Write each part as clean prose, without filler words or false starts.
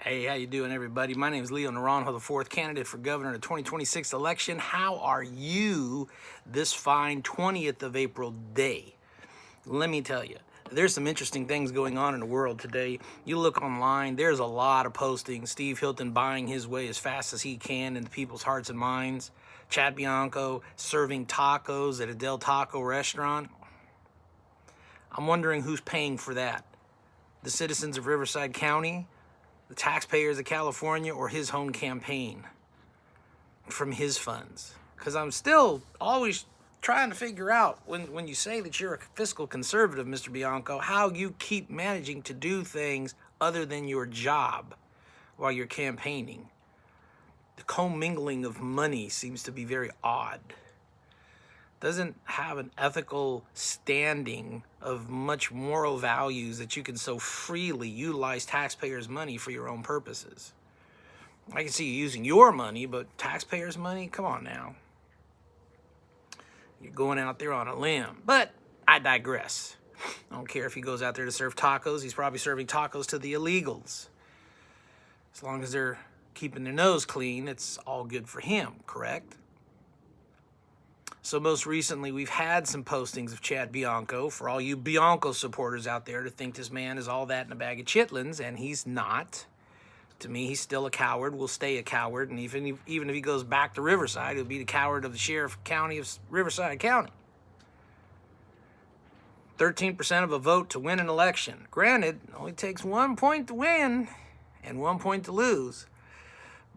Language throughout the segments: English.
Hey, how you doing, everybody? My name is Leo Naranjo IV, candidate for governor in the 2026 election. How are you this fine 20th of April day? Let me tell you, there's some interesting things going on in the world today. You look online, there's a lot of postings. Steve Hilton buying his way as fast as he can into people's hearts and minds. Chad Bianco serving tacos at a Del Taco restaurant. I'm wondering who's paying for that. The citizens of Riverside County, the taxpayers of California, or his home campaign from his funds? Because I'm still always trying to figure out, when you say that you're a fiscal conservative, Mr. Bianco, how you keep managing to do things other than your job while you're campaigning. The commingling of money seems to be very odd. Doesn't have an ethical standing of much moral values that you can so freely utilize taxpayers' money for your own purposes. I can see you using your money, but taxpayers' money? Come on now. You're going out there on a limb. But I digress. I don't care if he goes out there to serve tacos. He's probably serving tacos to the illegals. As long as they're keeping their nose clean, it's all good for him, correct? So most recently, we've had some postings of Chad Bianco. For all you Bianco supporters out there to think this man is all that in a bag of chitlins, and he's not. To me, he's still a coward, will stay a coward, and even if he goes back to Riverside, he'll be the coward of the sheriff county of Riverside County. 13% of a vote to win an election. Granted, it only takes 1 point to win and 1 point to lose.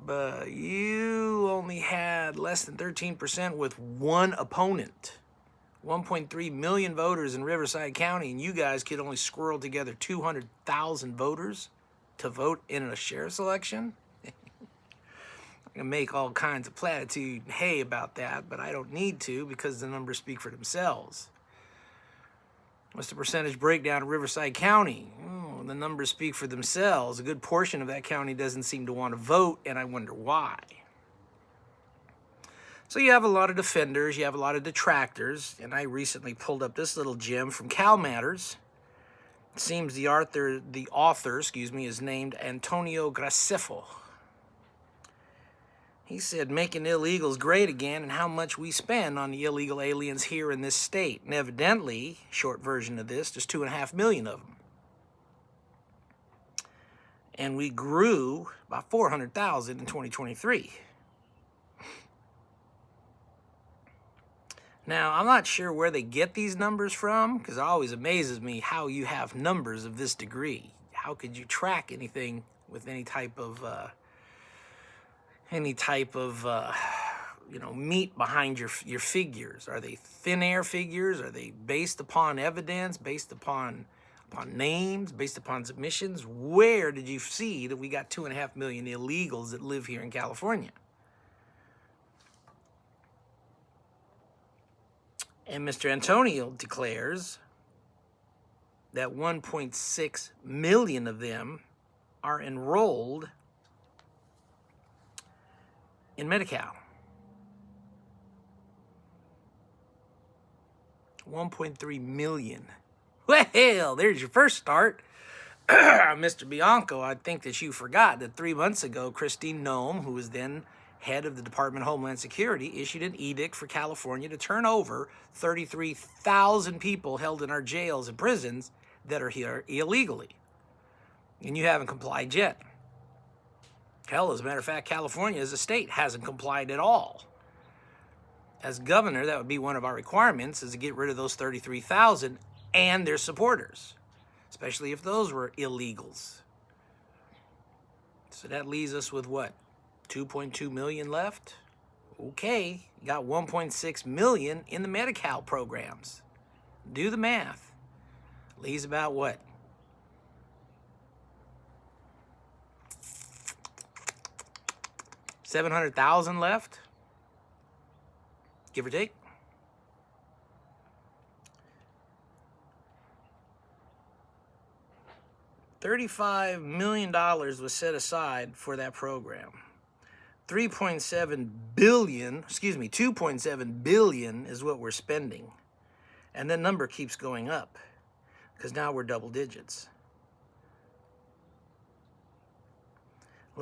But you only had less than 13% with one opponent. 1.3 million voters in Riverside County, and you guys could only squirrel together 200,000 voters to vote in a sheriff's election? I can make all kinds of platitude and hay about that, but I don't need to because the numbers speak for themselves. What's the percentage breakdown of Riverside County? The numbers speak for themselves. A good portion of that county doesn't seem to want to vote, and I wonder why. So you have a lot of defenders, you have a lot of detractors, and I recently pulled up this little gem from Cal Matters. It seems the author is named Antonio Graceffo. He said, making illegals great again and how much we spend on the illegal aliens here in this state. And evidently, short version of this, there's 2.5 million of them. And we grew by 400,000 in 2023. Now, I'm not sure where they get these numbers from, because it always amazes me how you have numbers of this degree. How could you track anything with any type of meat behind your figures? Are they thin air figures? Are they based upon evidence, based upon names, based upon submissions? Where did you see that we got 2.5 million illegals that live here in California? And Mr. Antonio declares that 1.6 million of them are enrolled in Medi-Cal. 1.3 million. Well, there's your first start. Mr. Bianco, I think that you forgot that 3 months ago, Christine Noem, who was then head of the Department of Homeland Security, issued an edict for California to turn over 33,000 people held in our jails and prisons that are here illegally. And you haven't complied yet. Hell, as a matter of fact, California as a state hasn't complied at all. As governor, that would be one of our requirements, is to get rid of those 33,000 and their supporters, especially if those were illegals. So that leaves us with what? 2.2 million left? Okay, you got 1.6 million in the Medi-Cal programs. Do the math. Leaves about what? 700,000 left? Give or take. $35 million was set aside for that program. 2.7 billion is what we're spending. And that number keeps going up because now we're double digits.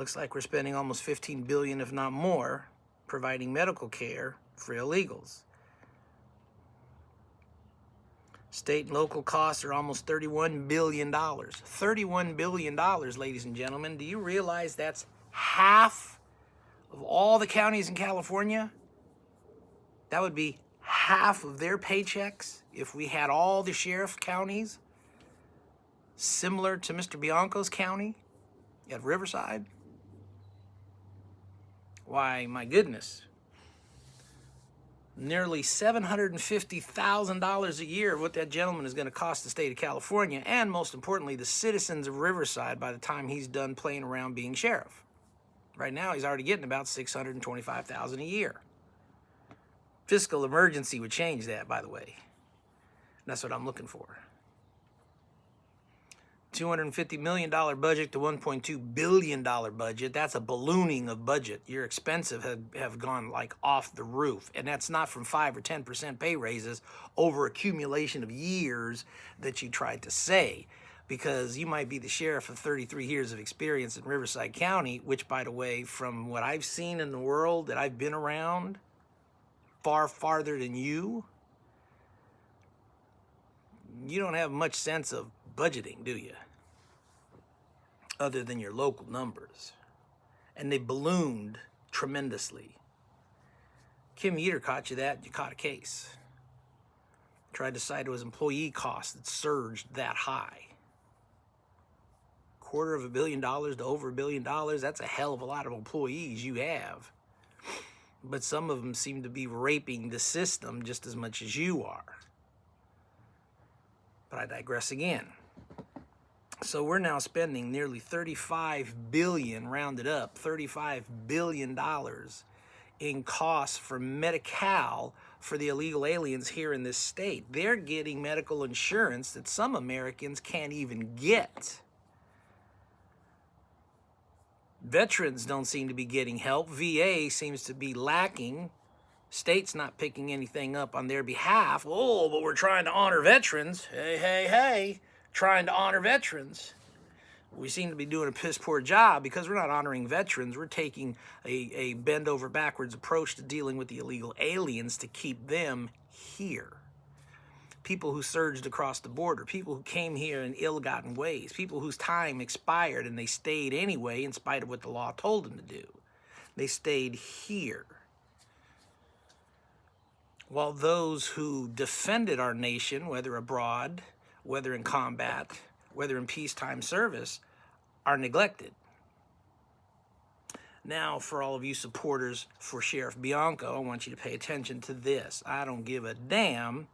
Looks like we're spending almost $15 billion, if not more, providing medical care for illegals. State and local costs are almost $31 billion. $31 billion, ladies and gentlemen. Do you realize that's half of all the counties in California? That would be half of their paychecks if we had all the sheriff counties similar to Mr. Bianco's county at Riverside. Why, my goodness. Nearly $750,000 a year of what that gentleman is going to cost the state of California, and most importantly, the citizens of Riverside by the time he's done playing around being sheriff. Right now, he's already getting about $625,000 a year. Fiscal emergency would change that, by the way. That's what I'm looking for. $250 million budget to $1.2 billion budget. That's a ballooning of budget. Your expenses have gone like off the roof. And that's not from 5 or 10% pay raises over accumulation of years that you tried to say. Because you might be the sheriff of 33 years of experience in Riverside County, which, by the way, from what I've seen in the world that I've been around, far farther than you don't have much sense of budgeting, do you? Other than your local numbers. And they ballooned tremendously. Kim Eater caught you that, you caught a case. Tried to cite it was employee costs that surged that high. $250 million to over $1 billion, that's a hell of a lot of employees you have. But some of them seem to be raping the system just as much as you are. But I digress again. So we're now spending nearly $35 billion, rounded up, $35 billion in costs for Medi-Cal for the illegal aliens here in this state. They're getting medical insurance that some Americans can't even get. Veterans don't seem to be getting help. VA seems to be lacking. State's not picking anything up on their behalf. Oh, but we're trying to honor veterans. Hey. Trying to honor veterans. We seem to be doing a piss poor job because we're not honoring veterans. We're taking a bend over backwards approach to dealing with the illegal aliens to keep them here. People who surged across the border, people who came here in ill-gotten ways, people whose time expired and they stayed anyway in spite of what the law told them to do. They stayed here. While those who defended our nation, whether abroad, whether in combat, whether in peacetime service, are neglected. Now, for all of you supporters for Sheriff Bianco, I want you to pay attention to this. I don't give a damn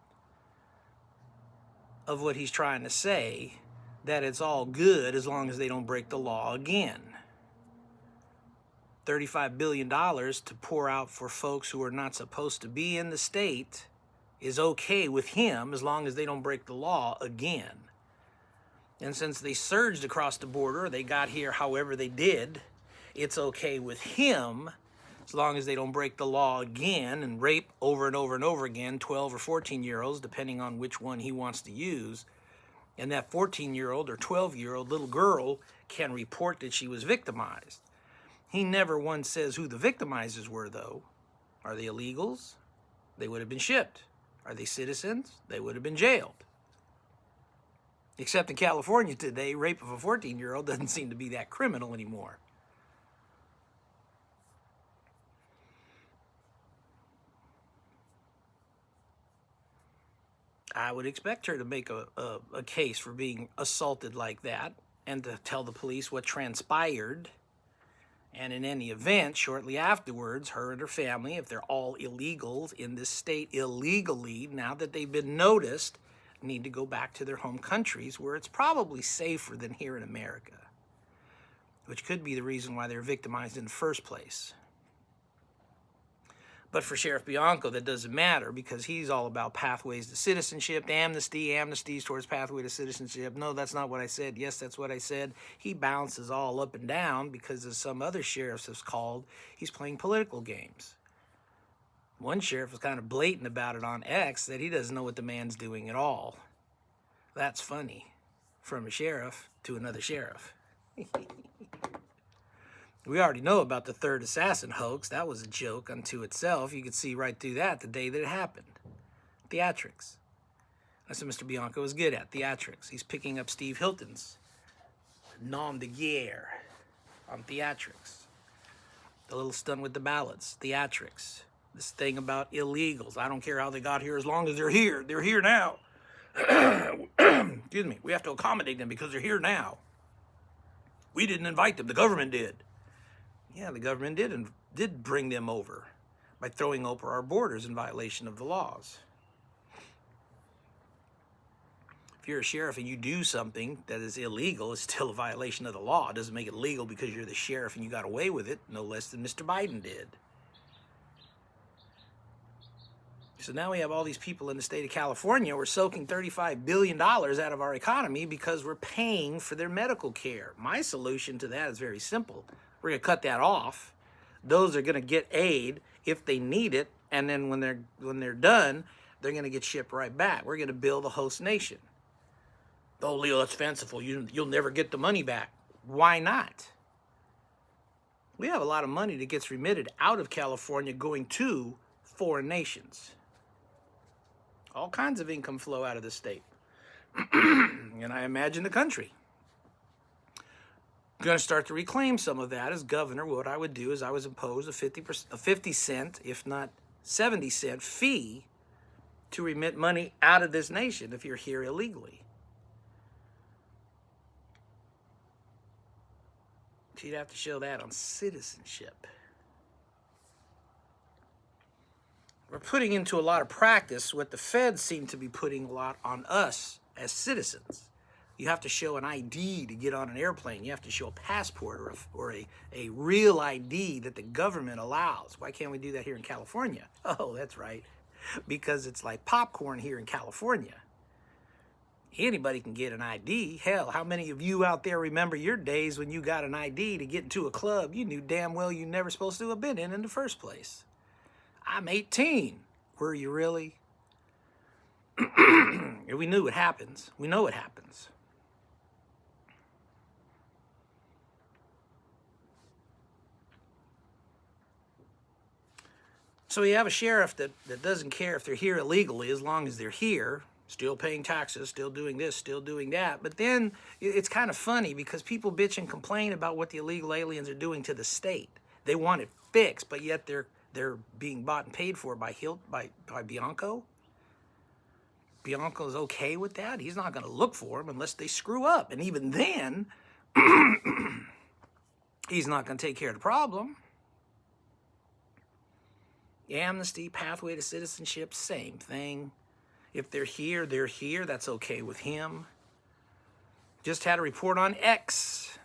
of what he's trying to say, that it's all good as long as they don't break the law again. $35 billion to pour out for folks who are not supposed to be in the state is okay with him as long as they don't break the law again. And since they surged across the border, they got here however they did, it's okay with him as long as they don't break the law again and rape over and over and over again 12 or 14-year-olds, depending on which one he wants to use. And that 14-year-old or 12-year-old little girl can report that she was victimized. He never once says who the victimizers were, though. Are they illegals? They would have been shipped. Are they citizens? They would have been jailed. Except in California today, rape of a 14-year-old doesn't seem to be that criminal anymore. I would expect her to make a case for being assaulted like that and to tell the police what transpired. And in any event, shortly afterwards, her and her family, if they're all illegals in this state illegally, now that they've been noticed, need to go back to their home countries where it's probably safer than here in America, which could be the reason why they're victimized in the first place. But for Sheriff Bianco, that doesn't matter because he's all about pathways to citizenship, amnesties towards pathway to citizenship. No, that's not what I said. Yes, that's what I said. He bounces all up and down because, as some other sheriffs have called, he's playing political games. One sheriff was kind of blatant about it on X that he doesn't know what the man's doing at all. That's funny. From a sheriff to another sheriff. We already know about the third assassin hoax. That was a joke unto itself. You could see right through that the day that it happened. Theatrics. That's what Mr. Bianco is good at, theatrics. He's picking up Steve Hilton's nom de guerre on theatrics. The little stunt with the ballots, theatrics. This thing about illegals. I don't care how they got here as long as they're here. They're here now. Excuse me. We have to accommodate them because they're here now. We didn't invite them. The government did. Yeah, the government did bring them over by throwing open our borders in violation of the laws. If you're a sheriff and you do something that is illegal, it's still a violation of the law. It doesn't make it legal because you're the sheriff and you got away with it, no less than Mr. Biden did. So now we have all these people in the state of California. We're soaking $35 billion out of our economy because we're paying for their medical care. My solution to that is very simple. We're going to cut that off. Those are going to get aid if they need it, and then when they're done, they're going to get shipped right back. We're going to build a host nation. Oh, Leo, that's fanciful. You'll never get the money back. Why not? We have a lot of money that gets remitted out of California going to foreign nations. All kinds of income flow out of the state. And I imagine the country. I'm going to start to reclaim some of that as governor. What I would do is I would impose a 50 cent, if not 70 cent fee to remit money out of this nation if you're here illegally. So you'd have to show that on citizenship. We're putting into a lot of practice what the feds seem to be putting a lot on us as citizens. You have to show an ID to get on an airplane. You have to show a passport or a real ID that the government allows. Why can't we do that here in California? Oh, that's right. Because it's like popcorn here in California. Anybody can get an ID. Hell, how many of you out there remember your days when you got an ID to get into a club you knew damn well you never supposed to have been in the first place? I'm 18. Were you really? We knew what happens. We know what happens. So you have a sheriff that doesn't care if they're here illegally as long as they're here, still paying taxes, still doing this, still doing that. But then it's kind of funny because people bitch and complain about what the illegal aliens are doing to the state. They want it fixed, but yet they're being bought and paid for by Bianco. Bianco's okay with that. He's not going to look for them unless they screw up. And even then, he's not going to take care of the problem. Amnesty, pathway to citizenship, same thing. If they're here, they're here. That's okay with him. Just had a report on X,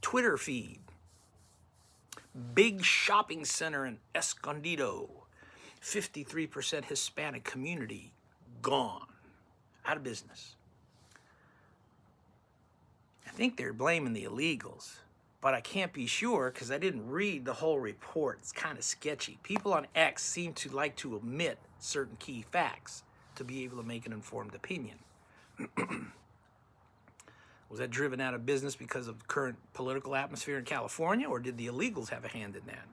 Twitter feed. Big shopping center in Escondido. 53% Hispanic community gone. Out of business. I think they're blaming the illegals. But I can't be sure because I didn't read the whole report. It's kind of sketchy. People on X seem to like to omit certain key facts to be able to make an informed opinion. Was that driven out of business because of the current political atmosphere in California, or did the illegals have a hand in that?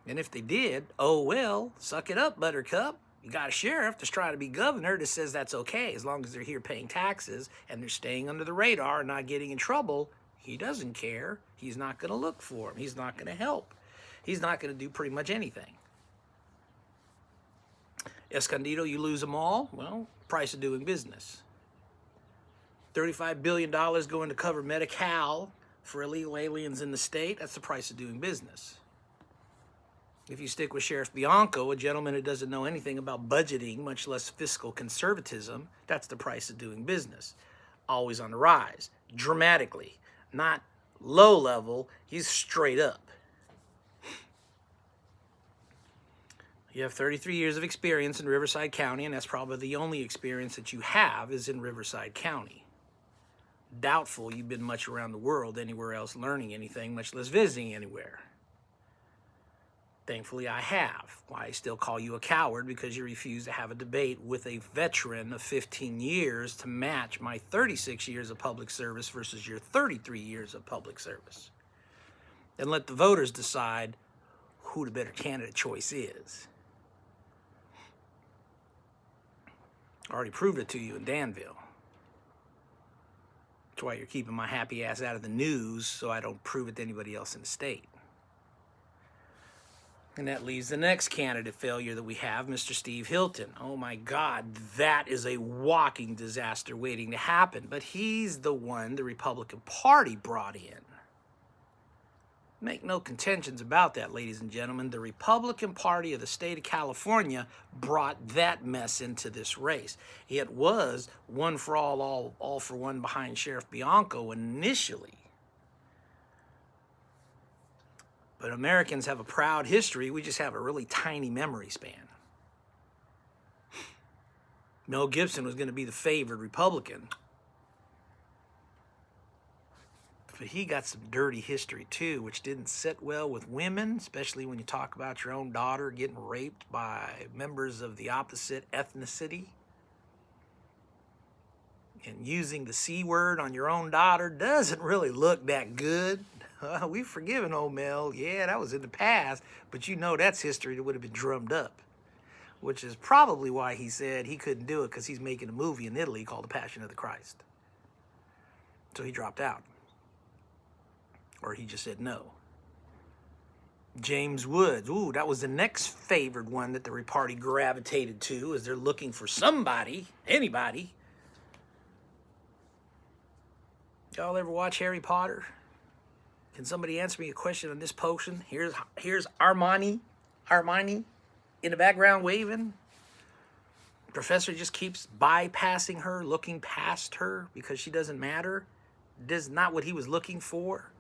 And if they did, oh well, suck it up, Buttercup. You got a sheriff that's trying to be governor that says that's okay as long as they're here paying taxes and they're staying under the radar and not getting in trouble. He doesn't care. He's not going to look for him. He's not going to help. He's not going to do pretty much anything. Escondido, you lose them all? Well, price of doing business. $35 billion going to cover Medi-Cal for illegal aliens in the state. That's the price of doing business. If you stick with Sheriff Bianco, a gentleman who doesn't know anything about budgeting, much less fiscal conservatism, that's the price of doing business. Always on the rise, dramatically. Not low level, he's straight up. You have 33 years of experience in Riverside County, and that's probably the only experience that you have is in Riverside County. Doubtful you've been much around the world anywhere else learning anything, much less visiting anywhere. Thankfully, I have. Why I still call you a coward? Because you refuse to have a debate with a veteran of 15 years to match my 36 years of public service versus your 33 years of public service. and let the voters decide who the better candidate choice is. I already proved it to you in Danville. That's why you're keeping my happy ass out of the news, so I don't prove it to anybody else in the state. And that leaves the next candidate failure that we have, Mr. Steve Hilton. Oh my God, that is a walking disaster waiting to happen. But he's the one the Republican Party brought in. Make no contentions about that, ladies and gentlemen. The Republican Party of the state of California brought that mess into this race. It was one for all for one behind Sheriff Bianco initially. But Americans have a proud history. We just have a really tiny memory span. Mel Gibson was going to be the favored Republican. But he got some dirty history too, which didn't sit well with women, especially when you talk about your own daughter getting raped by members of the opposite ethnicity. And using the C word on your own daughter doesn't really look that good. We've forgiven old Mel. Yeah, that was in the past, but you know that's history that would have been drummed up, which is probably why he said he couldn't do it, because he's making a movie in Italy called The Passion of the Christ. So he dropped out. Or he just said no. James Woods. Ooh, that was the next favored one that the party gravitated to, as they're looking for somebody, anybody. Y'all ever watch Harry Potter? Can somebody answer me a question on this potion? Here's Armani in the background waving. Professor just keeps bypassing her, looking past her because she doesn't matter. This is not what he was looking for.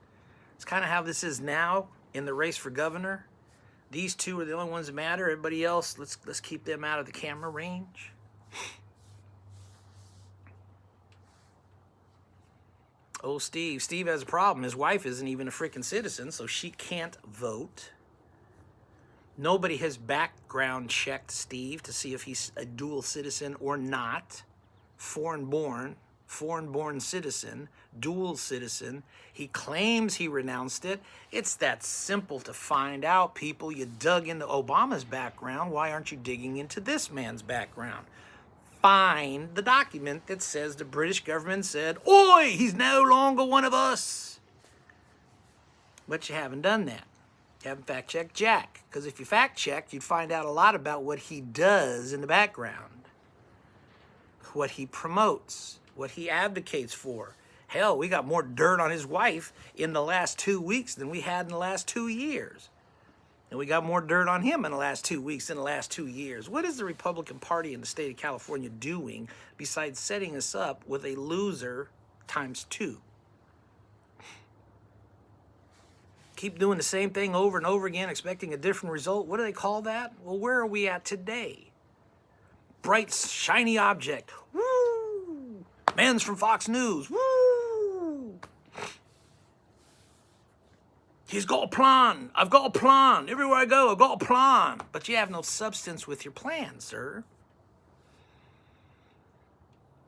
It's kind of how this is now in the race for governor. These two are the only ones that matter. Everybody else, let's keep them out of the camera range. Oh, Steve has a problem. His wife isn't even a freaking citizen, so she can't vote. Nobody has background checked Steve to see if he's a dual citizen or not. Foreign-born citizen, dual citizen. He claims he renounced it. It's that simple to find out, people. You dug into Obama's background. Why aren't you digging into this man's background? Find the document that says the British government said, "Oi, he's no longer one of us." But you haven't done that. You haven't fact-checked Jack. Because if you fact-checked, you'd find out a lot about what he does in the background, what he promotes, what he advocates for. Hell, we got more dirt on his wife in the last 2 weeks than we had in the last 2 years. And we got more dirt on him in the last 2 weeks than the last 2 years. What is the Republican Party in the state of California doing besides setting us up with a loser times 2? Keep doing the same thing over and over again, expecting a different result. What do they call that? Well, where are we at today? Bright, shiny object. Woo! Man's from Fox News. Woo! He's got a plan. I've got a plan. Everywhere I go, I've got a plan. But you have no substance with your plan, sir.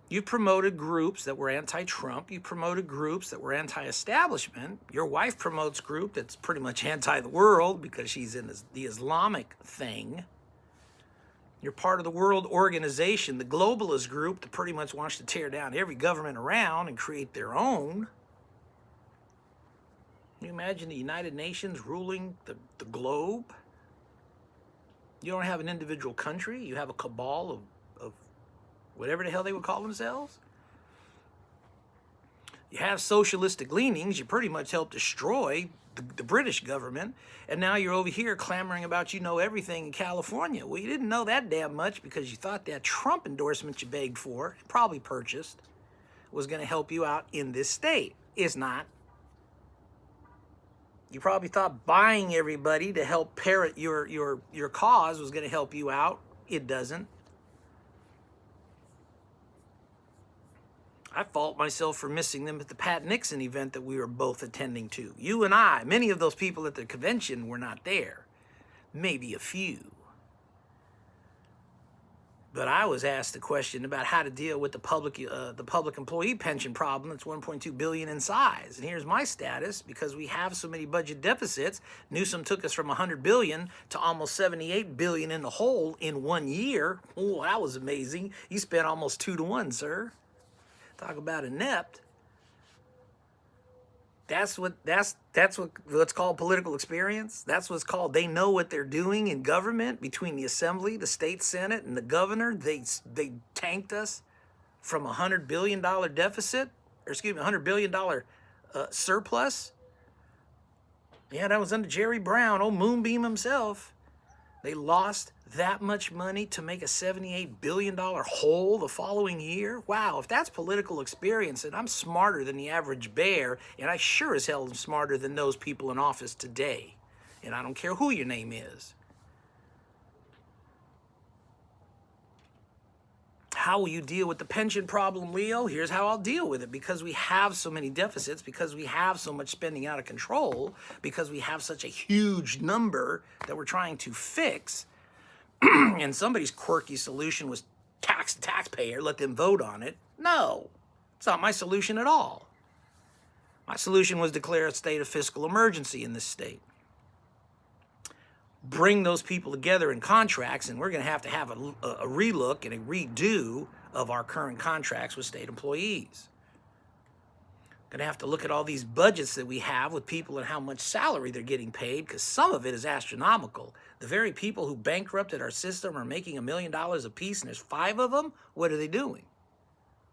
You promoted groups that were anti-Trump. You promoted groups that were anti-establishment. Your wife promotes a group that's pretty much anti the world because she's in the Islamic thing. You're part of the World Organization, the globalist group that pretty much wants to tear down every government around and create their own. Can you imagine the United Nations ruling the globe? You don't have an individual country. You have a cabal of whatever the hell they would call themselves. You have socialistic leanings. You pretty much helped destroy the British government. And now you're over here clamoring about you know everything in California. Well, you didn't know that damn much because you thought that Trump endorsement you begged for, probably purchased, was going to help you out in this state. It's not. You probably thought buying everybody to help parrot your cause was going to help you out. It doesn't. I fault myself for missing them at the Pat Nixon event that we were both attending to. You and I, many of those people at the convention were not there. Maybe a few. But I was asked the question about how to deal with the public employee pension problem that's 1.2 billion in size. And here's my status: because we have so many budget deficits, Newsom took us from 100 billion to almost 78 billion in the hole in 1 year. Oh, that was amazing. You spent almost 2 to 1, sir. Talk about inept. That's what's called political experience. That's what's called, they know what they're doing in government. Between the assembly, the state senate, and the governor, they tanked us from $100 billion deficit, or excuse me, $100 billion surplus. Yeah, that was under Jerry Brown, old Moonbeam himself. They lost that much money to make a $78 billion hole the following year. Wow, if that's political experience, then I'm smarter than the average bear, and I sure as hell am smarter than those people in office today. And I don't care who your name is. How will you deal with the pension problem, Leo? Here's how I'll deal with it. Because we have so many deficits, because we have so much spending out of control, because we have such a huge number that we're trying to fix, and somebody's quirky solution was tax the taxpayer, let them vote on it. No, it's not my solution at all. My solution was declare a state of fiscal emergency in this state. Bring those people together in contracts, and we're going to have a relook and a redo of our current contracts with state employees. Going to have to look at all these budgets that we have with people and how much salary they're getting paid, because some of it is astronomical. The very people who bankrupted our system are making $1 million apiece, and there's 5 of them. What are they doing?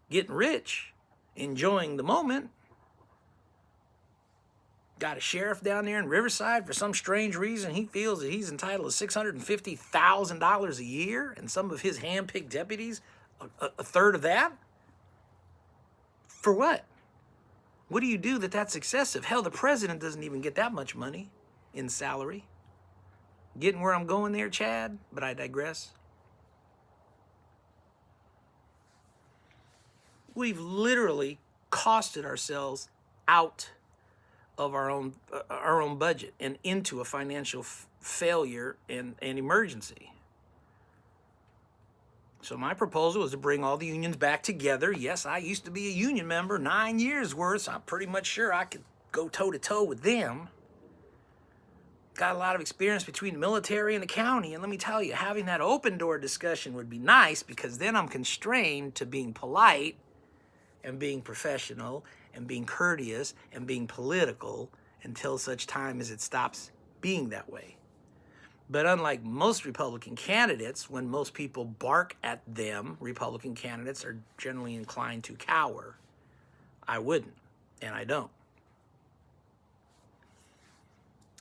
Getting rich, enjoying the moment. Got a sheriff down there in Riverside, for some strange reason, he feels that he's entitled to $650,000 a year, and some of his hand-picked deputies, a third of that? For what? What do you do that's excessive? Hell, the president doesn't even get that much money in salary. Getting where I'm going there, Chad, but I digress. We've literally costed ourselves out of our own budget and into a financial failure and emergency. So my proposal is to bring all the unions back together. Yes, I used to be a union member, 9 years worth, so I'm pretty much sure I could go toe-to-toe with them. Got a lot of experience between the military and the county, and let me tell you, having that open-door discussion would be nice, because then I'm constrained to being polite and being professional and being courteous and being political until such time as it stops being that way. But unlike most Republican candidates, when most people bark at them, Republican candidates are generally inclined to cower. I wouldn't, and I don't.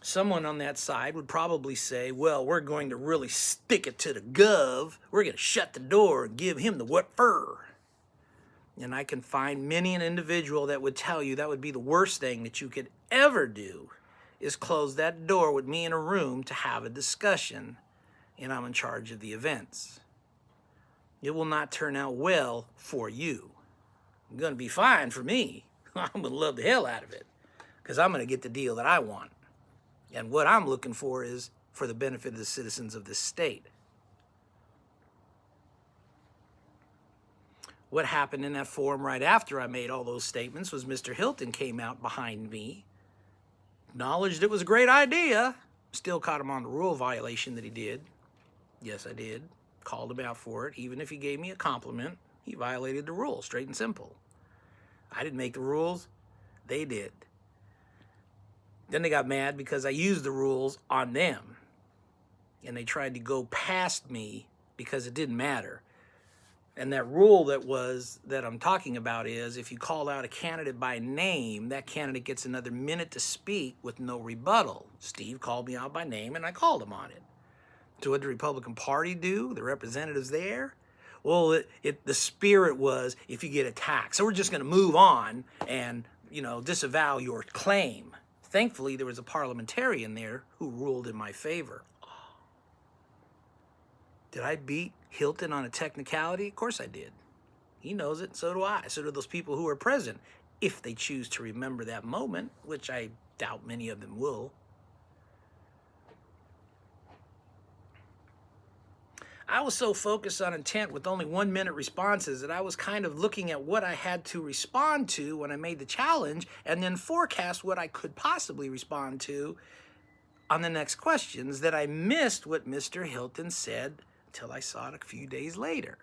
Someone on that side would probably say, well, we're going to really stick it to the gov. We're going to shut the door and give him the what for. And I can find many an individual that would tell you that would be the worst thing that you could ever do, is close that door with me in a room to have a discussion, and I'm in charge of the events. It will not turn out well for you. It's going to be fine for me. I'm going to love the hell out of it, because I'm going to get the deal that I want. And what I'm looking for is for the benefit of the citizens of this state. What happened in that forum right after I made all those statements was Mr. Hilton came out behind me, acknowledged it was a great idea, still caught him on the rule violation that he did. Yes, I did. Called him out for it. Even if he gave me a compliment, he violated the rule, straight and simple. I didn't make the rules. They did. Then they got mad because I used the rules on them. And they tried to go past me because it didn't matter. And that rule that I'm talking about is, if you call out a candidate by name, that candidate gets another minute to speak with no rebuttal. Steve called me out by name, and I called him on it. So what did the Republican Party do? The representatives there? Well, the spirit was, if you get attacked. So we're just going to move on and, disavow your claim. Thankfully, there was a parliamentarian there who ruled in my favor. Did I beat Hilton on a technicality? Of course I did. He knows it, so do I. So do those people who are present, if they choose to remember that moment, which I doubt many of them will. I was so focused on intent with only 1 minute responses that I was kind of looking at what I had to respond to when I made the challenge and then forecast what I could possibly respond to on the next questions, that I missed what Mr. Hilton said until I saw it a few days later.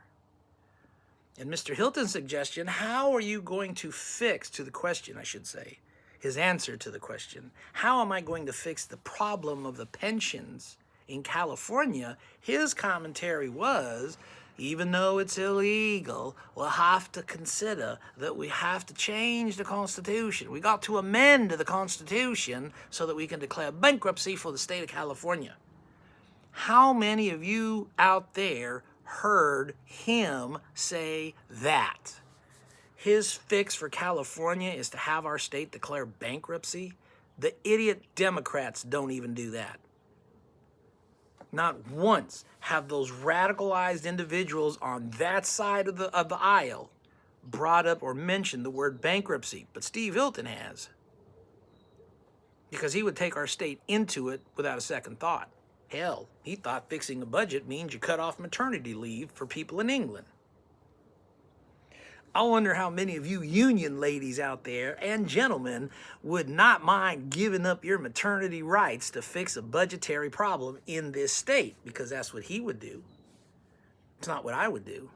And Mr. Hilton's suggestion, how are you going to fix, to the question I should say, his answer to the question, how am I going to fix the problem of the pensions in California? His commentary was, even though it's illegal, we'll have to consider that we have to change the Constitution. We got to amend the Constitution so that we can declare bankruptcy for the state of California. How many of you out there heard him say that? His fix for California is to have our state declare bankruptcy. The idiot Democrats don't even do that. Not once have those radicalized individuals on that side of the aisle brought up or mentioned the word bankruptcy, but Steve Hilton has, because he would take our state into it without a second thought. Hell, he thought fixing a budget means you cut off maternity leave for people in England. I wonder how many of you union ladies out there and gentlemen would not mind giving up your maternity rights to fix a budgetary problem in this state, because that's what he would do. It's not what I would do.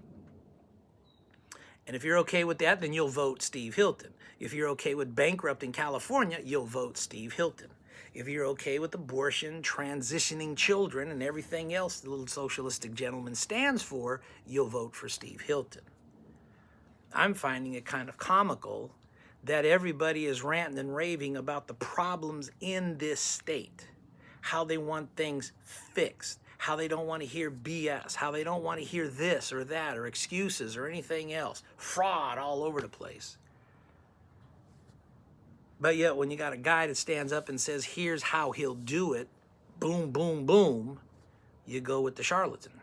And if you're okay with that, then you'll vote Steve Hilton. If you're okay with bankrupting California, you'll vote Steve Hilton. If you're okay with abortion, transitioning children, and everything else the little socialistic gentleman stands for, you'll vote for Steve Hilton. I'm finding it kind of comical that everybody is ranting and raving about the problems in this state, how they want things fixed, how they don't want to hear BS, how they don't want to hear this or that or excuses or anything else, fraud all over the place. But yet when you got a guy that stands up and says, here's how he'll do it, boom, boom, boom, you go with the charlatan.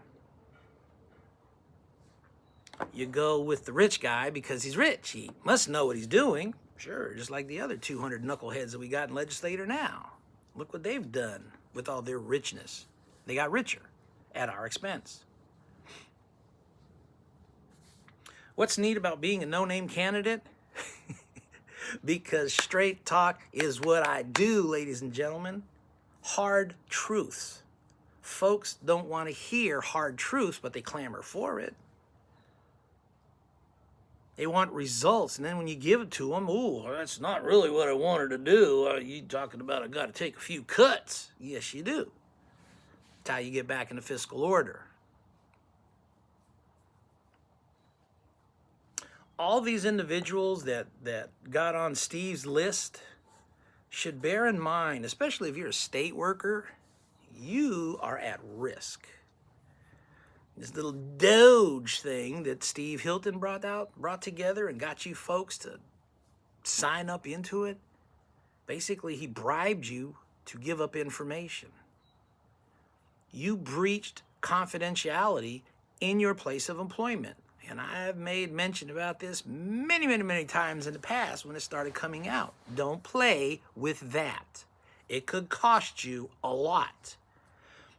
You go with the rich guy because he's rich. He must know what he's doing. Sure, just like the other 200 knuckleheads that we got in legislature now. Look what they've done with all their richness. They got richer at our expense. What's neat about being a no-name candidate? Because straight talk is what I do, ladies and gentlemen. Hard truths. Folks don't want to hear hard truths, but they clamor for it. They want results, and then when you give it to them, ooh, that's not really what I wanted to do. You talking about I got to take a few cuts. Yes, you do. That's how you get back into fiscal order. All these individuals that got on Steve's list should bear in mind, especially if you're a state worker, you are at risk. This little Doge thing that Steve Hilton brought together and got you folks to sign up into it, basically he bribed you to give up information. You breached confidentiality in your place of employment. And I've made mention about this many, many, many times in the past when it started coming out. Don't play with that. It could cost you a lot.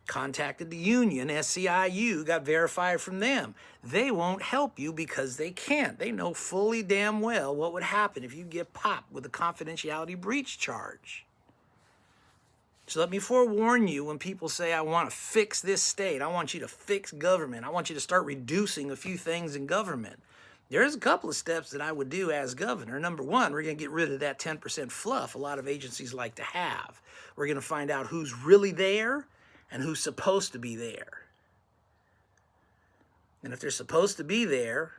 Contacted the union, SEIU, got verified from them. They won't help you because they can't. They know fully damn well what would happen if you get popped with a confidentiality breach charge. So let me forewarn you when people say, I want to fix this state. I want you to fix government. I want you to start reducing a few things in government. There's a couple of steps that I would do as governor. Number one, we're going to get rid of that 10% fluff a lot of agencies like to have. We're going to find out who's really there and who's supposed to be there. And if they're supposed to be there,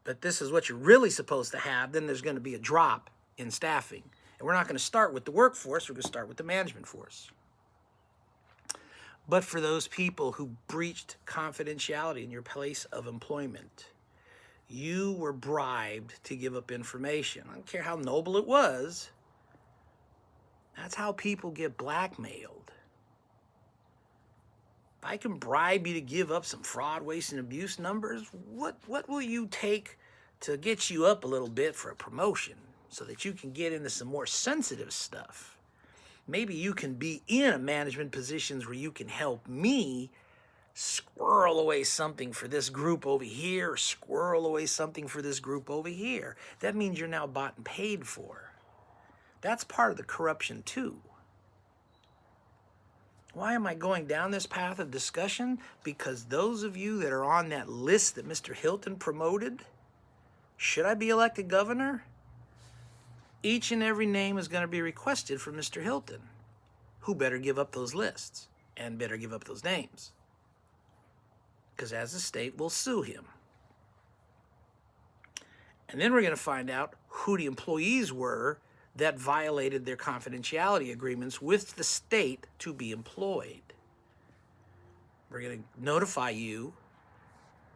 but this is what you're really supposed to have, then there's going to be a drop in staffing. And we're not going to start with the workforce, we're going to start with the management force. But for those people who breached confidentiality in your place of employment, you were bribed to give up information. I don't care how noble it was. That's how people get blackmailed. If I can bribe you to give up some fraud, waste, and abuse numbers, what will you take to get you up a little bit for a promotion so that you can get into some more sensitive stuff? Maybe you can be in a management positions where you can help me squirrel away something for this group over here, or squirrel away something for this group over here. That means you're now bought and paid for. That's part of the corruption too. Why am I going down this path of discussion? Because those of you that are on that list that Mr. Hilton promoted, should I be elected governor? Each and every name is going to be requested from Mr. Hilton, who better give up those lists and better give up those names. Because as a state, we'll sue him. And then we're going to find out who the employees were that violated their confidentiality agreements with the state to be employed. We're going to notify you,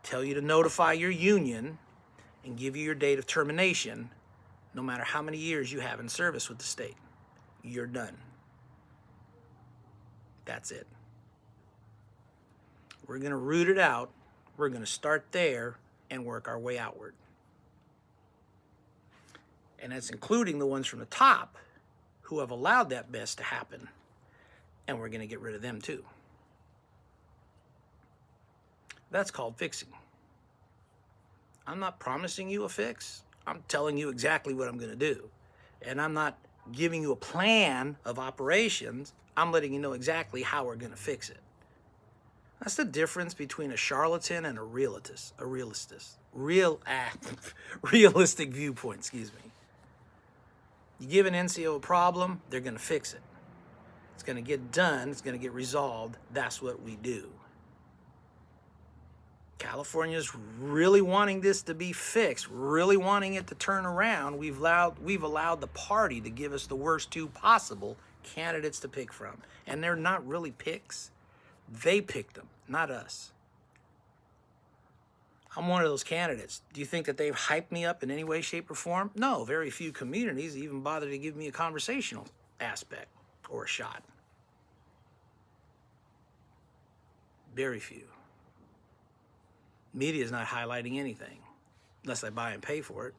tell you to notify your union, and give you your date of termination, no matter how many years you have in service with the state. You're done. That's it. We're going to root it out. We're going to start there and work our way outward. And that's including the ones from the top who have allowed that mess to happen. And we're going to get rid of them too. That's called fixing. I'm not promising you a fix. I'm telling you exactly what I'm going to do. And I'm not giving you a plan of operations. I'm letting you know exactly how we're going to fix it. That's the difference between a charlatan and a realistic viewpoint, excuse me. You give an NCO a problem, they're going to fix it. It's going to get done. It's going to get resolved. That's what we do. California's really wanting this to be fixed, really wanting it to turn around. We've allowed the party to give us the worst two possible candidates to pick from. And they're not really picks. They picked them, not us. I'm one of those candidates. Do you think that they've hyped me up in any way, shape, or form? No, very few communities even bother to give me a conversational aspect or a shot. Very few. Media is not highlighting anything, unless I buy and pay for it.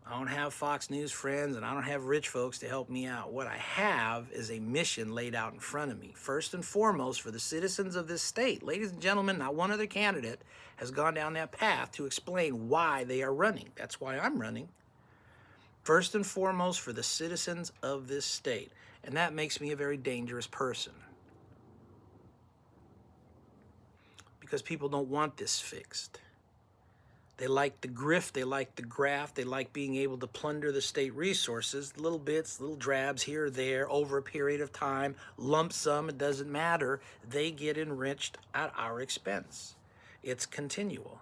I don't have Fox News friends, and I don't have rich folks to help me out. What I have is a mission laid out in front of me. First and foremost, for the citizens of this state. Ladies and gentlemen, not one other candidate has gone down that path to explain why they are running. That's why I'm running. First and foremost, for the citizens of this state. And that makes me a very dangerous person. Because people don't want this fixed. They like the grift, they like the graft, they like being able to plunder the state resources, little bits, little drabs here or there, over a period of time, lump sum, it doesn't matter. They get enriched at our expense. It's continual.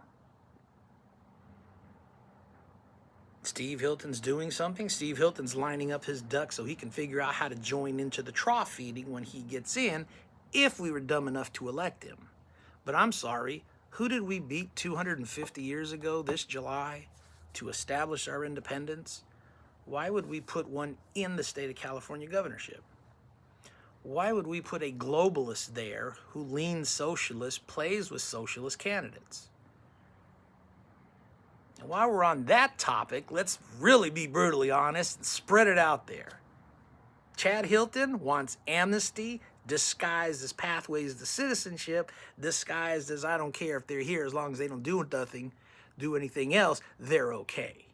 Steve Hilton's doing something. Steve Hilton's lining up his ducks so he can figure out how to join into the trough feeding when he gets in, if we were dumb enough to elect him. But I'm sorry, who did we beat 250 years ago this July to establish our independence? Why would we put one in the state of California governorship? Why would we put a globalist there who leans socialist, plays with socialist candidates? And while we're on that topic, let's really be brutally honest and spread it out there. Chad Hilton wants amnesty, disguised as pathways to citizenship, disguised as I don't care if they're here as long as they don't do anything else, they're okay.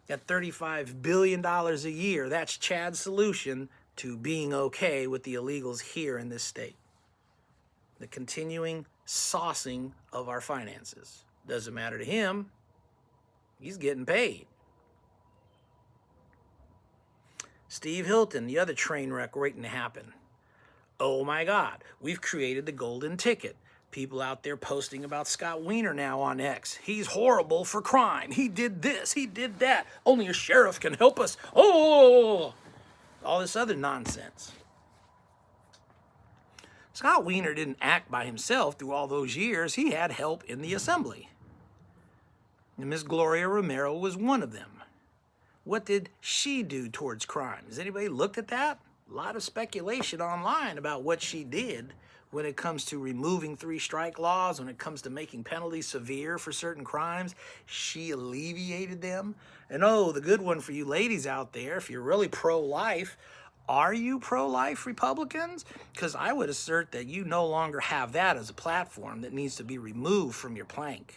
At $35 billion a year, that's Chad's solution to being okay with the illegals here in this state. The continuing saucing of our finances. Doesn't matter to him. He's getting paid. Steve Hilton, the other train wreck waiting to happen. Oh my God, we've created the golden ticket. People out there posting about Scott Wiener now on X. He's horrible for crime. He did this, he did that. Only a sheriff can help us. Oh, all this other nonsense. Scott Wiener didn't act by himself through all those years. He had help in the assembly. And Ms. Gloria Romero was one of them. What did she do towards crime? Has anybody looked at that? A lot of speculation online about what she did when it comes to removing 3-strike laws, when it comes to making penalties severe for certain crimes. She alleviated them. And oh, the good one for you ladies out there, if you're really pro-life, are you pro-life Republicans? Because I would assert that you no longer have that as a platform that needs to be removed from your plank.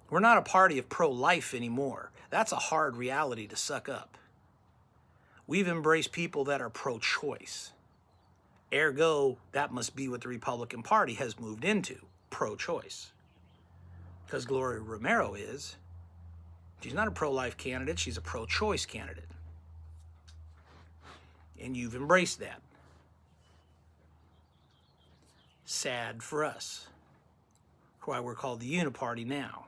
We're not a party of pro-life anymore. That's a hard reality to suck up. We've embraced people that are pro-choice. Ergo, that must be what the Republican Party has moved into, pro-choice. Because Gloria Romero is. She's not a pro-life candidate, she's a pro-choice candidate. And you've embraced that. Sad for us. That's why we're called the Uniparty now.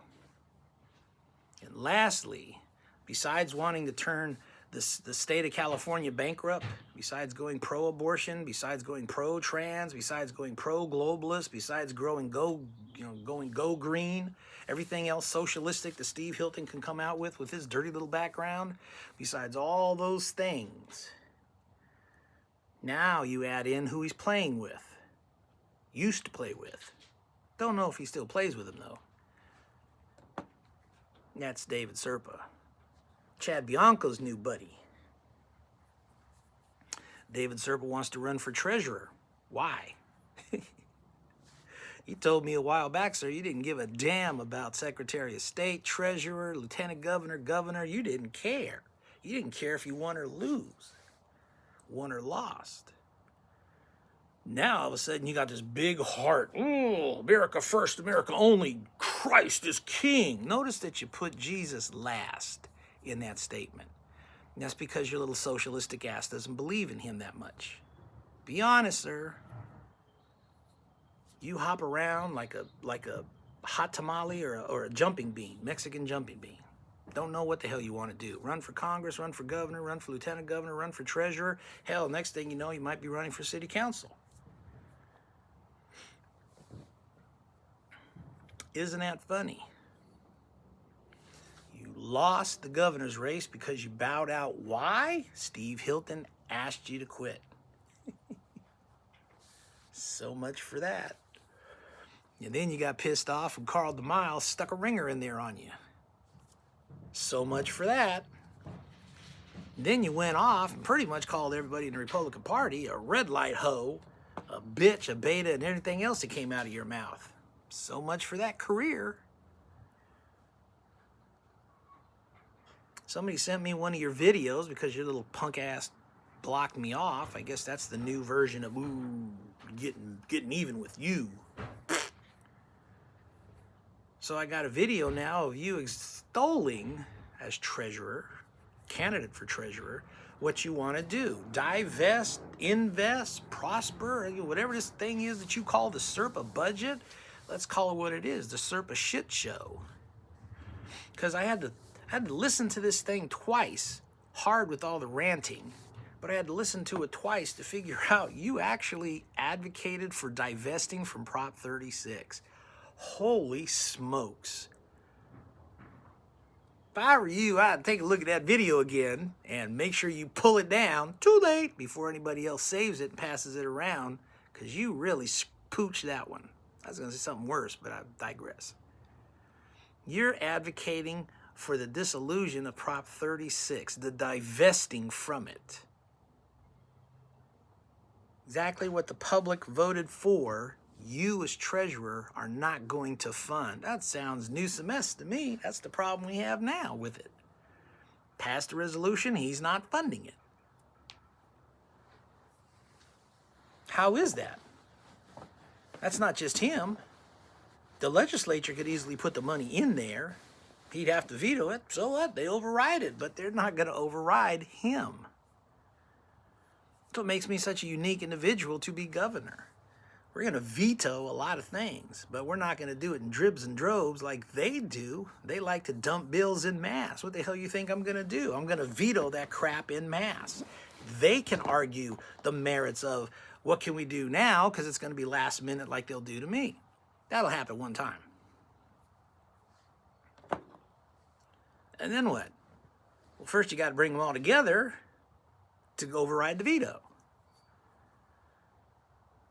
And lastly, besides wanting to turn the state of California bankrupt, besides going pro-abortion, besides going pro-trans, besides going pro-globalist, besides going go green, everything else socialistic that Steve Hilton can come out with his dirty little background, besides all those things, now you add in who he's playing with, used to play with. Don't know if he still plays with him though. That's David Serpa, Chad Bianco's new buddy. David Serpa wants to run for treasurer. Why? He told me a while back, sir, you didn't give a damn about Secretary of State, treasurer, lieutenant governor, governor. You didn't care. You didn't care if you won or lose, won or lost. Now, all of a sudden, you got this big heart. Oh, America first, America only. Christ is king. Notice that you put Jesus last in that statement. And that's because your little socialistic ass doesn't believe in him that much. Be honest, sir. You hop around like a hot tamale or a jumping bean, Mexican jumping bean. Don't know what the hell you want to do. Run for Congress, run for governor, run for lieutenant governor, run for treasurer. Hell, next thing you know, you might be running for city council. Isn't that funny? You lost the governor's race because you bowed out. Why? Steve Hilton asked you to quit. So much for that. And then you got pissed off and Carl DeMille stuck a ringer in there on you. So much for that. Then you went off and pretty much called everybody in the Republican Party a red light hoe, a bitch, a beta, and everything else that came out of your mouth. So much for that career. Somebody sent me one of your videos because your little punk ass blocked me off. I guess that's the new version of getting even with you. So I got a video now of you extolling as treasurer, candidate for treasurer, what you want to do. Divest, invest, prosper, whatever this thing is that you call the Serpa budget. Let's call it what it is, the Serpa shit show. Because I had to listen to this thing twice, hard with all the ranting, but I had to listen to it twice to figure out you actually advocated for divesting from Prop 36. Holy smokes. If I were you, I'd take a look at that video again and make sure you pull it down too late before anybody else saves it and passes it around, because you really pooched that one. I was going to say something worse, but I digress. You're advocating for the dissolution of Prop 36, the divesting from it. Exactly what the public voted for, you as treasurer are not going to fund. That sounds new semester to me. That's the problem we have now with it. Passed a resolution, he's not funding it. How is that? That's not just him. The legislature could easily put the money in there. He'd have to veto it. So what? They override it, but they're not going to override him. That's what makes me such a unique individual to be governor. We're going to veto a lot of things, but we're not going to do it in dribs and droves like they do. They like to dump bills in mass. What the hell you think I'm going to do? I'm going to veto that crap in mass. They can argue the merits of what can we do now, because it's going to be last minute like they'll do to me. That'll happen one time. And then what? Well, first you got to bring them all together. to override the veto.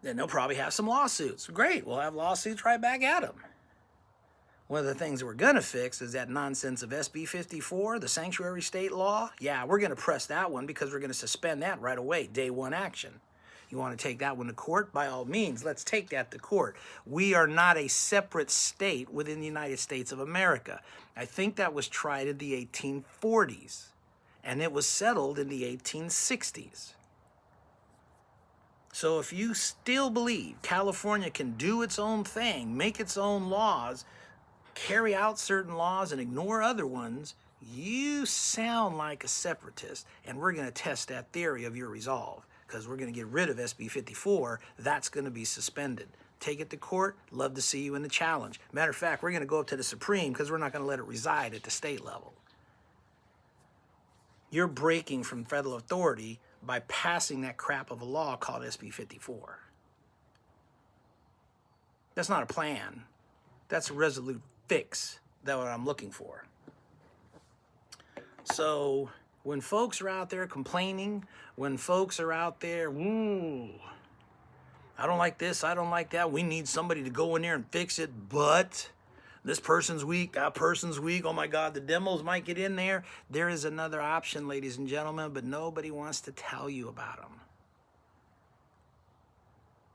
Then they'll probably have some lawsuits. Great, we'll have lawsuits right back at them. One of the things that we're going to fix is that nonsense of SB 54, the sanctuary state law. Yeah, we're going to press that one because we're going to suspend that right away, day one action. You want to take that one to court? By all means, let's take that to court. We are not a separate state within the United States of America. I think that was tried in the 1840s, and it was settled in the 1860s. So if you still believe California can do its own thing, make its own laws, carry out certain laws and ignore other ones, you sound like a separatist, and we're going to test that theory of your resolve. Because we're going to get rid of SB 54, that's going to be suspended. Take it to court, love to see you in the challenge. Matter of fact, we're going to go up to the Supreme because we're not going to let it reside at the state level. You're breaking from federal authority by passing that crap of a law called SB 54. That's not a plan. That's a resolute fix. That's what I'm looking for. So when folks are out there complaining, when folks are out there, I don't like this, I don't like that, we need somebody to go in there and fix it, but this person's weak, that person's weak, oh my God, the demos might get in there. There is another option, ladies and gentlemen, but nobody wants to tell you about them.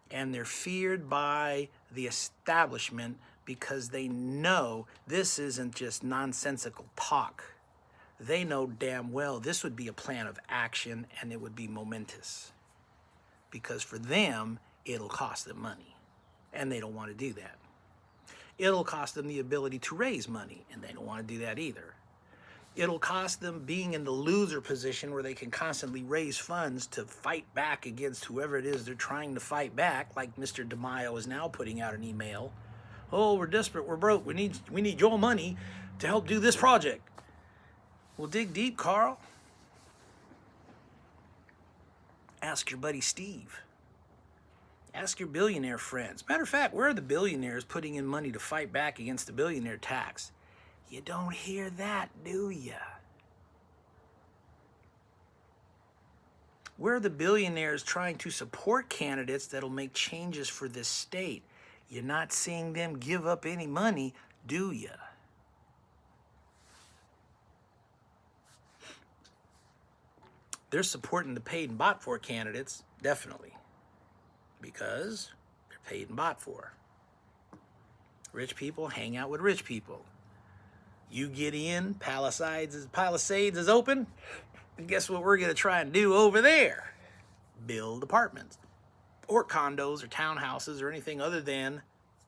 And they're feared by the establishment because they know this isn't just nonsensical talk. They know damn well this would be a plan of action and it would be momentous. Because for them, it'll cost them money. And they don't want to do that. It'll cost them the ability to raise money, and they don't want to do that either. It'll cost them being in the loser position where they can constantly raise funds to fight back against whoever it is they're trying to fight back, like Mr. DeMaio is now putting out an email. Oh, we're desperate, we're broke, we need your money to help do this project. Well, dig deep, Carl. Ask your buddy Steve. Ask your billionaire friends. Matter of fact, where are the billionaires putting in money to fight back against the billionaire tax? You don't hear that, do ya? Where are the billionaires trying to support candidates that'll make changes for this state? You're not seeing them give up any money, do ya? They're supporting the paid and bought for candidates, definitely, because they're paid and bought for. Rich people hang out with rich people. You get in, Palisades is open, and guess what we're going to try and do over there? Build apartments, or condos, or townhouses, or anything other than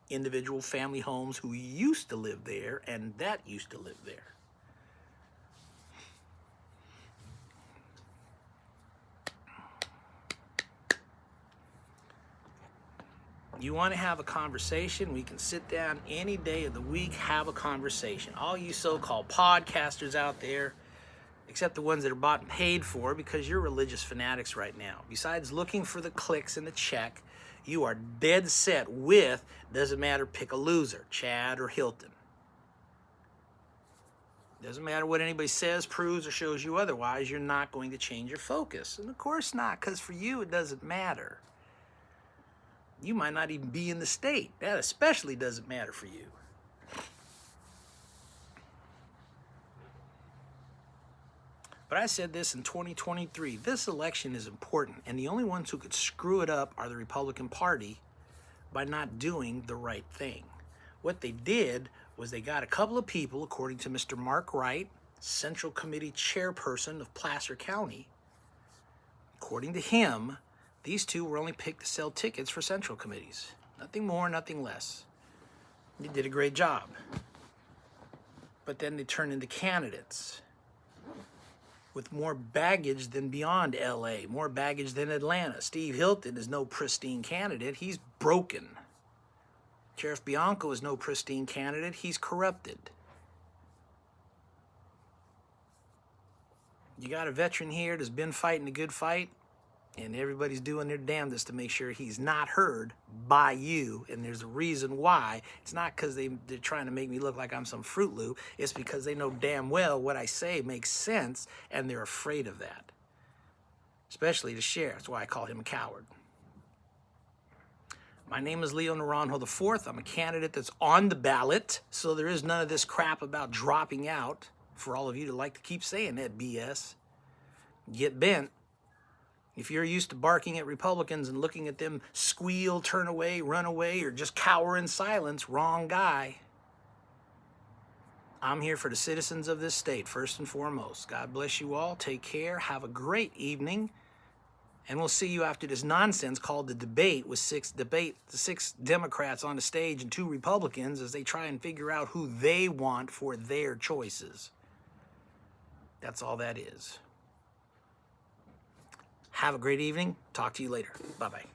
individual family homes who used to live there, and that used to live there. You want to have a conversation? We can sit down any day of the week, have a conversation. All you so-called podcasters out there, except the ones that are bought and paid for, because you're religious fanatics right now. Besides looking for the clicks and the check, you are dead set with, doesn't matter, pick a loser, Chad or Hilton. Doesn't matter what anybody says, proves, or shows you otherwise, you're not going to change your focus. And of course not, because for you it doesn't matter. You might not even be in the state. That especially doesn't matter for you. But I said this in 2023. This election is important, and the only ones who could screw it up are the Republican Party by not doing the right thing. What they did was they got a couple of people, according to Mr. Mark Wright, Central Committee chairperson of Placer County. According to him, these two were only picked to sell tickets for Central Committees. Nothing more, nothing less. They did a great job. But then they turned into candidates with more baggage than beyond LA, more baggage than Atlanta. Steve Hilton is no pristine candidate. He's broken. Sheriff Bianco is no pristine candidate. He's corrupted. You got a veteran here that's been fighting a good fight, and everybody's doing their damnedest to make sure he's not heard by you. And there's a reason why. It's not because they're trying to make me look like I'm some Fruit Loop. It's because they know damn well what I say makes sense, and they're afraid of that. especially to share. That's why I call him a coward. My name is Leo Naranjo IV. I'm a candidate that's on the ballot, so there is none of this crap about dropping out for all of you to like to keep saying that BS. Get bent. If you're used to barking at Republicans and looking at them squeal, turn away, run away, or just cower in silence, wrong guy. I'm here for the citizens of this state, first and foremost. God bless you all. Take care. Have a great evening. And we'll see you after this nonsense called the debate with the 6 Democrats on the stage and 2 Republicans as they try and figure out who they want for their choices. That's all that is. Have a great evening. Talk to you later. Bye-bye.